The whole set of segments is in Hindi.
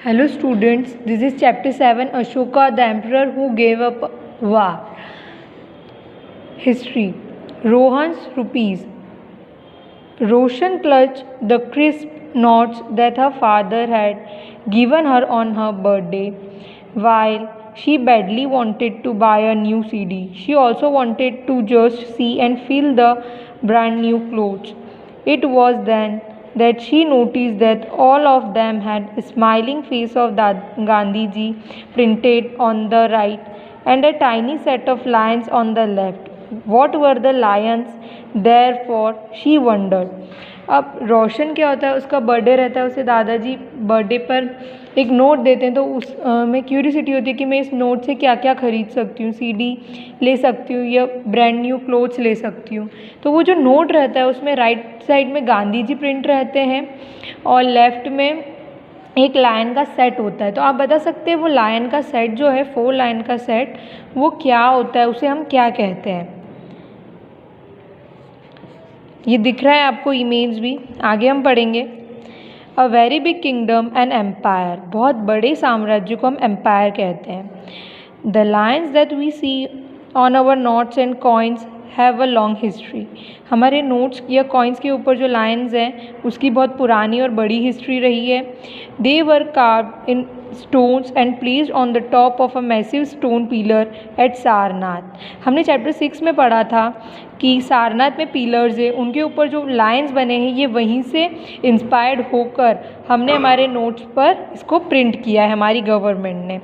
Hello students, this is chapter 7 Ashoka the emperor who gave up war. History. Rohan's rupees. Roshan clutched the crisp notes that her father had given her on her birthday. While she badly wanted to buy a new CD, she also wanted to just see and feel the brand new clothes. It was then that she noticed that all of them had a smiling face of Gandhiji printed on the right and a tiny set of lions on the left. What were the lions? Therefore, she wondered. अब रोशन क्या होता है, उसका बर्थडे रहता है, उसे दादाजी बर्थडे पर एक नोट देते हैं, तो उस में क्यूरियोसिटी होती है कि मैं इस नोट से क्या क्या ख़रीद सकती हूँ, सीडी ले सकती हूँ या ब्रांड न्यू क्लोथ्स ले सकती हूँ। तो वो जो नोट रहता है उसमें राइट साइड में गांधी जी प्रिंट रहते हैं और लेफ़्ट में एक लायन का सेट होता है। तो आप बता सकते हैं वो लायन का सेट जो है, 4 लायन का सेट, वो क्या होता है, उसे हम क्या कहते हैं। ये दिख रहा है आपको इमेज भी, आगे हम पढ़ेंगे। A very big kingdom and empire, बहुत बड़े साम्राज्य को हम एम्पायर कहते हैं। The lines that we see on our notes and coins have a long history, हमारे नोट्स या कॉइन्स के ऊपर जो लाइन्स हैं उसकी बहुत पुरानी और बड़ी हिस्ट्री रही है। They were carved in stones and placed on the top of a massive stone pillar at Sarnath. हमने चैप्टर 6 में पढ़ा था कि सारनाथ में पिलर्स है, उनके ऊपर जो लाइंस बने हैं ये वहीं से इंस्पायर्ड होकर हमने हमारे नोट्स पर इसको प्रिंट किया है हमारी गवर्नमेंट ने।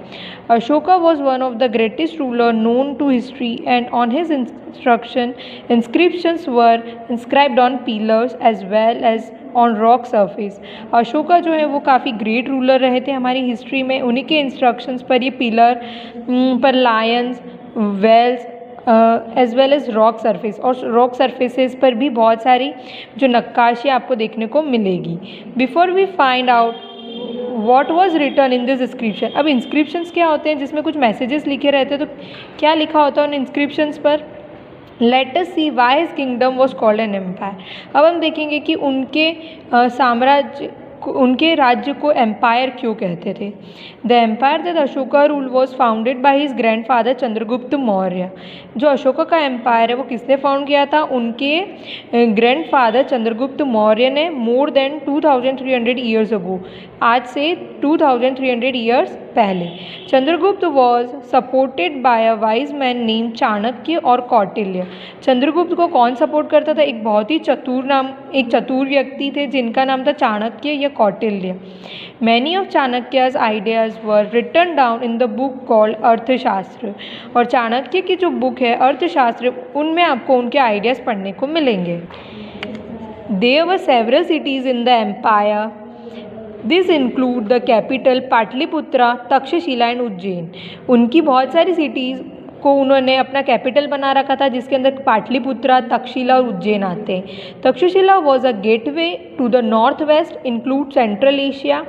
Ashoka was one of the greatest ruler known to history and on his instruction inscriptions were inscribed on pillars as well as on rock surface. Ashoka जो है वो काफ़ी ग्रेट रूलर रहे थे हमारी हिस्ट्री में, उन्हीं के इंस्ट्रक्शंस पर ये पिलर पर lions, wheels as well as rock surface, और रॉक सरफेसेस पर भी बहुत सारी जो नक्काशी आपको देखने को मिलेगी। Before we find out what was written in this inscription, अब इंस्क्रिप्शंस क्या होते हैं, जिसमें कुछ मैसेजेस लिखे रहते हैं, तो क्या लिखा होता है उन इंस्क्रिप्शंस पर। Let us see why his kingdom was called an empire, अब हम देखेंगे कि उनके साम्राज्य, उनके राज्य को एम्पायर क्यों कहते थे। The empire that Ashoka rule was founded by his grandfather Chandragupta Maurya, जो अशोका का एम्पायर है वो किसने फाउंड किया था, उनके ग्रैंडफादर चंद्रगुप्त मौर्य ने, मोर देन 2300 ईयर्स अगो, आज से 2300 ईयर्स पहले। Chandragupta was supported by a wise man name Chanakya और कौटिल्य। चंद्रगुप्त को कौन सपोर्ट करता था, एक बहुत ही चतुर व्यक्ति थे जिनका नाम था चाणक्य या Kautilya. Many of Chanakya's ideas were written down in the book called Arthashastra, और चाणक्य की जो बुक है अर्थशास्त्र, उनमें आपको उनके आइडियाज़ पढ़ने को मिलेंगे। There were several cities in the empire, this include the capital Pataliputra, Taxila and Ujjain. उनकी बहुत सारी सिटीज़ को उन्होंने अपना कैपिटल बना रखा था जिसके अंदर पाटलिपुत्रा, तक्षशिला और उज्जैन आते हैं। Takshashila was a gateway to the north west include central Asia,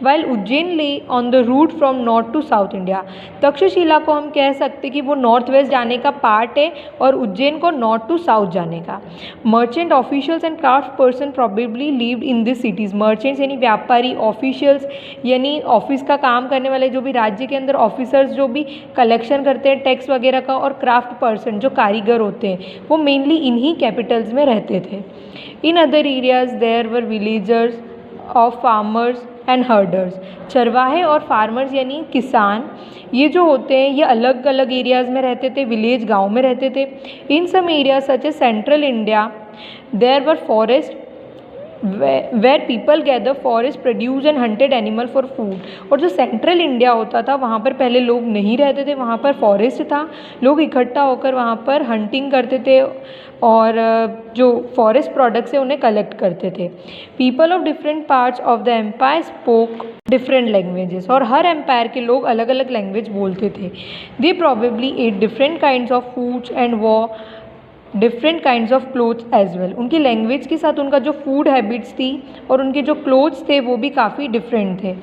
while Ujjain lay on the route from north to south India. Takshashila को हम कह सकते कि वो नॉर्थ वेस्ट जाने का पार्ट है और उज्जैन को नॉर्थ टू साउथ जाने का। Merchant officials and craft person probably lived in this cities, merchants यानी व्यापारी, ऑफिशियल्स यानी ऑफिस का काम करने वाले, जो भी राज्य के अंदर ऑफिसर्स जो भी कलेक्शन करते हैं टैक्स वगैरह का, और क्राफ्ट पर्सन जो कारीगर होते हैं, वो मेनली इन्हीं कैपिटल्स में रहते थे। In other areas there were villagers of farmers and herders, चरवाहे और फार्मर्स यानी किसान, ये जो होते हैं ये अलग अलग एरियाज़ में रहते थे, विलेज गांव में रहते थे। In some areas such as central India there were forest where people gather forest produce and hunted animal for food, और जो सेंट्रल इंडिया होता था वहाँ पर पहले लोग नहीं रहते थे, वहाँ पर फॉरेस्ट था, लोग इकट्ठा होकर वहाँ पर हंटिंग करते थे और जो फॉरेस्ट प्रोडक्ट्स है उन्हें कलेक्ट करते थे। People of different parts of the empire spoke different languages, और हर एम्पायर के लोग अलग अलग लैंग्वेज बोलते थे। They probably ate different kinds of foods and wore different kinds of clothes as well, उनकी लैंग्वेज के साथ उनका जो फूड हैबिट्स थी और उनके जो क्लोथ्स थे वो भी काफ़ी डिफरेंट थे।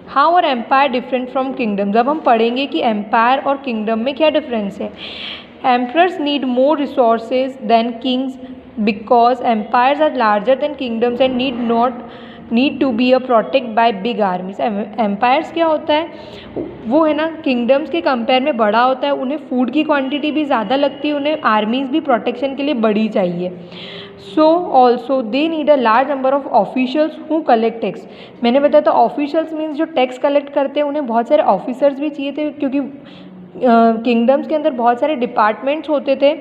How are empire different from kingdom, जब हम पढ़ेंगे कि एम्पायर और किंगडम में क्या डिफरेंस है। Emperors need more resources than kings because empires are larger than kingdoms and need not need to be protect by big armies. Empires क्या होता है, वो है ना किंगडम्स के कंपेयर में बड़ा होता है, उन्हें फूड की क्वांटिटी भी ज़्यादा लगती है, उन्हें आर्मीज़ भी प्रोटेक्शन के लिए बड़ी चाहिए। So also they need a large number of officials who collect tax. मैंने बताया था ऑफिशियल्स मीन्स जो टैक्स कलेक्ट करते हैं, उन्हें बहुत सारे ऑफिसर्स भी चाहिए थे, क्योंकि किंगडम्स के अंदर बहुत सारे डिपार्टमेंट्स होते थे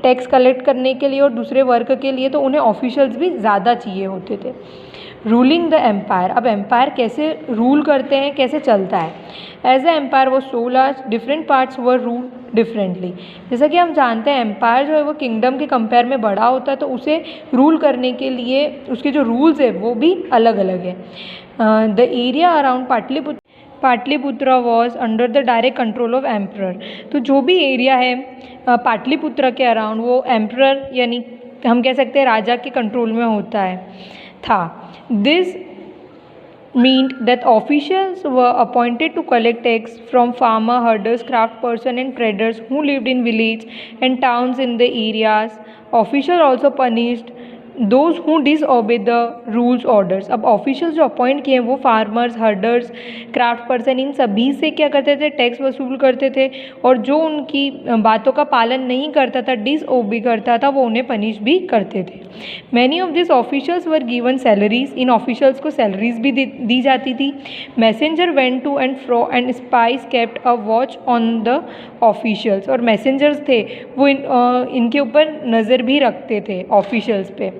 टैक्स कलेक्ट करने के लिए और दूसरे वर्क के लिए, तो उन्हें ऑफिशियल्स भी ज़्यादा चाहिए होते थे। रूलिंग द एम्पायर, अब एम्पायर कैसे रूल करते हैं, कैसे चलता है। एज ए एम्पायर वो 16 डिफरेंट पार्ट्स वर रूल डिफरेंटली। जैसा कि हम जानते हैं एम्पायर जो है वो किंगडम के कंपेयर में बड़ा होता है, तो उसे रूल करने के लिए उसके जो रूल्स है वो भी अलग अलग है। The area around Pataliputra was under the direct control of emperor. तो जो भी एरिया है पाटलिपुत्र के अराउंड वो एम्परर यानी हम कह सकते हैं राजा के कंट्रोल में होता है था। This meant that officials were appointed to collect tax from farmer, herders, craftsperson and traders who lived in villages and towns in the areas. Officials also punished those who disobey the rules orders। अब ऑफिशियल्स जो अपॉइंट किए हैं वो फार्मर्स, हर्डर्स, क्राफ्ट पर्सन, इन सभी से क्या करते थे, टैक्स वसूल करते थे, और जो उनकी बातों का पालन नहीं करता था, डिसओबे करता था, वो उन्हें पनिश भी करते थे। Many of this officials were given salaries, इन ऑफिशियल्स को सैलरीज भी दी जाती थी। Messenger went to and fro and spies kept a watch on the officials, और मैसेंजर्स थे वो इनके ऊपर नज़र भी रखते थे ऑफिशियल्स पे।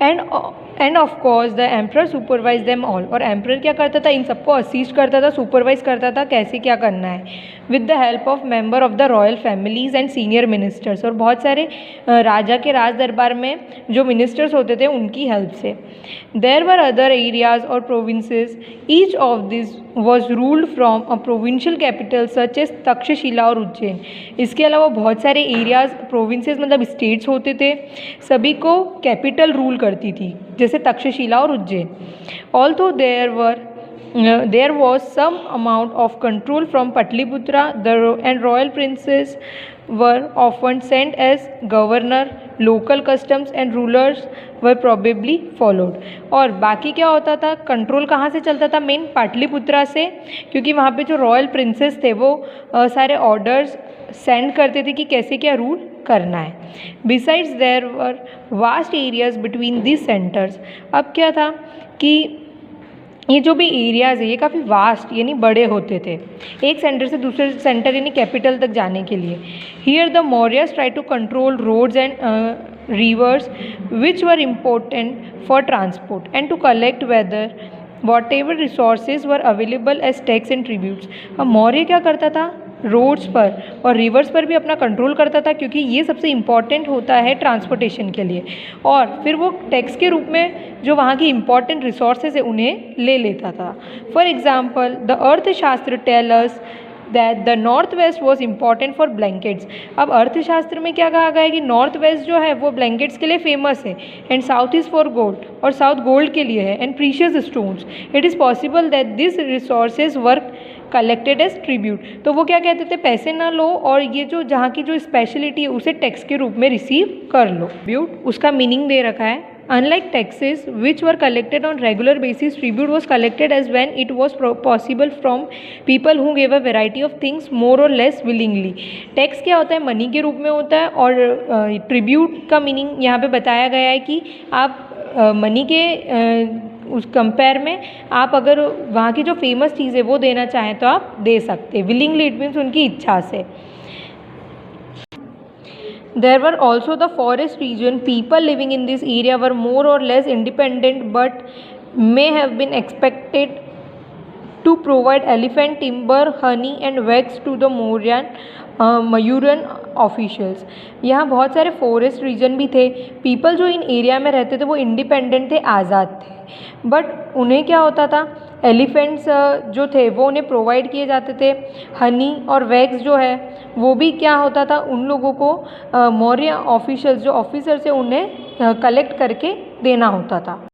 End of course the emperor supervise them all, और एम्परर क्या करता था, इन सबको असिस्ट करता था, सुपरवाइज करता था कैसे क्या करना है, with the help of member of the royal families and senior ministers, और बहुत सारे राजा के राज दरबार में जो मिनिस्टर्स होते थे उनकी हेल्प से। देयर वर अदर एरियाज और provinces, each of this was ruled from a provincial capital such as Taxila और उज्जैन। इसके अलावा बहुत सारे एरियाज, प्रोविंसेस मतलब स्टेट्स होते थे, सभी को कैपिटल रूल करती थी, जैसे तक्षशिला और Ujjain. Also there was some amount of control from Patliputra, and royal princes were often sent as governor, local customs and rulers were probably followed। और बाकी क्या होता था, कंट्रोल कहाँ से चलता था, मेन पाटलिपुत्रा से, क्योंकि वहाँ पे जो रॉयल प्रिंसेस थे वो सारे ऑर्डर्स सेंड करते थे कि कैसे क्या रूल करना है। Besides there were vast areas between this centres. अब क्या था कि ये जो भी एरियाज़ है ये काफ़ी वास्ट यानी बड़े होते थे, एक सेंटर से दूसरे सेंटर यानी कैपिटल तक जाने के लिए। Here the Mauryas try to control roads and rivers which were important for transport and to collect whether what ever resources were available as tax and tributes. अब मौर्य क्या करता था, रोड्स पर और रिवर्स पर भी अपना कंट्रोल करता था, क्योंकि ये सबसे इम्पॉर्टेंट होता है ट्रांसपोर्टेशन के लिए, और फिर वो टैक्स के रूप में जो वहाँ की इम्पॉर्टेंट रिसोर्सेज है उन्हें ले लेता था। For example the Arthashastra tell us that the north west was important for blankets. अब अर्थशास्त्र में क्या कहा गया है कि नॉर्थ वेस्ट जो है वो ब्लैंकेट्स के लिए फेमस है, and south is for gold, और साउथ गोल्ड के लिए है, and precious stones. It is possible that this resources were collected as tribute. तो वो क्या कहते थे, पैसे ना लो और ये जो जहाँ की जो स्पेशलिटी है उसे टैक्स के रूप में रिसीव कर लो। ट्रिब्यूट उसका मीनिंग दे रखा है, unlike taxes which were collected on regular basis, tribute was collected as when it was possible from people who gave a variety of things more or less willingly। Tax क्या होता है, मनी के रूप में होता है, और ट्रिब्यूट का मीनिंग यहाँ पे बताया गया है कि आप मनी के उस कंपेयर में आप अगर वहाँ की जो फेमस चीज़ है वो देना चाहें तो आप दे सकते। विलिंगली इट मीन्स उनकी इच्छा से। There were also the forest region. People living in this area were more or less independent but may have been expected to provide elephant timber, honey and wax to the Mayuran officials. यहाँ बहुत सारे फॉरेस्ट रीजन भी थे, पीपल जो इन एरिया में रहते थे वो इंडिपेंडेंट थे, आज़ाद थे, बट उन्हें क्या होता था, एलिफेंट्स जो थे वो उन्हें प्रोवाइड किए जाते थे, हनी और वैक्स जो है वो भी क्या होता था उन लोगों को मौर्य ऑफिशियल्स जो ऑफिसर्स है उन्हें कलेक्ट करके देना होता था।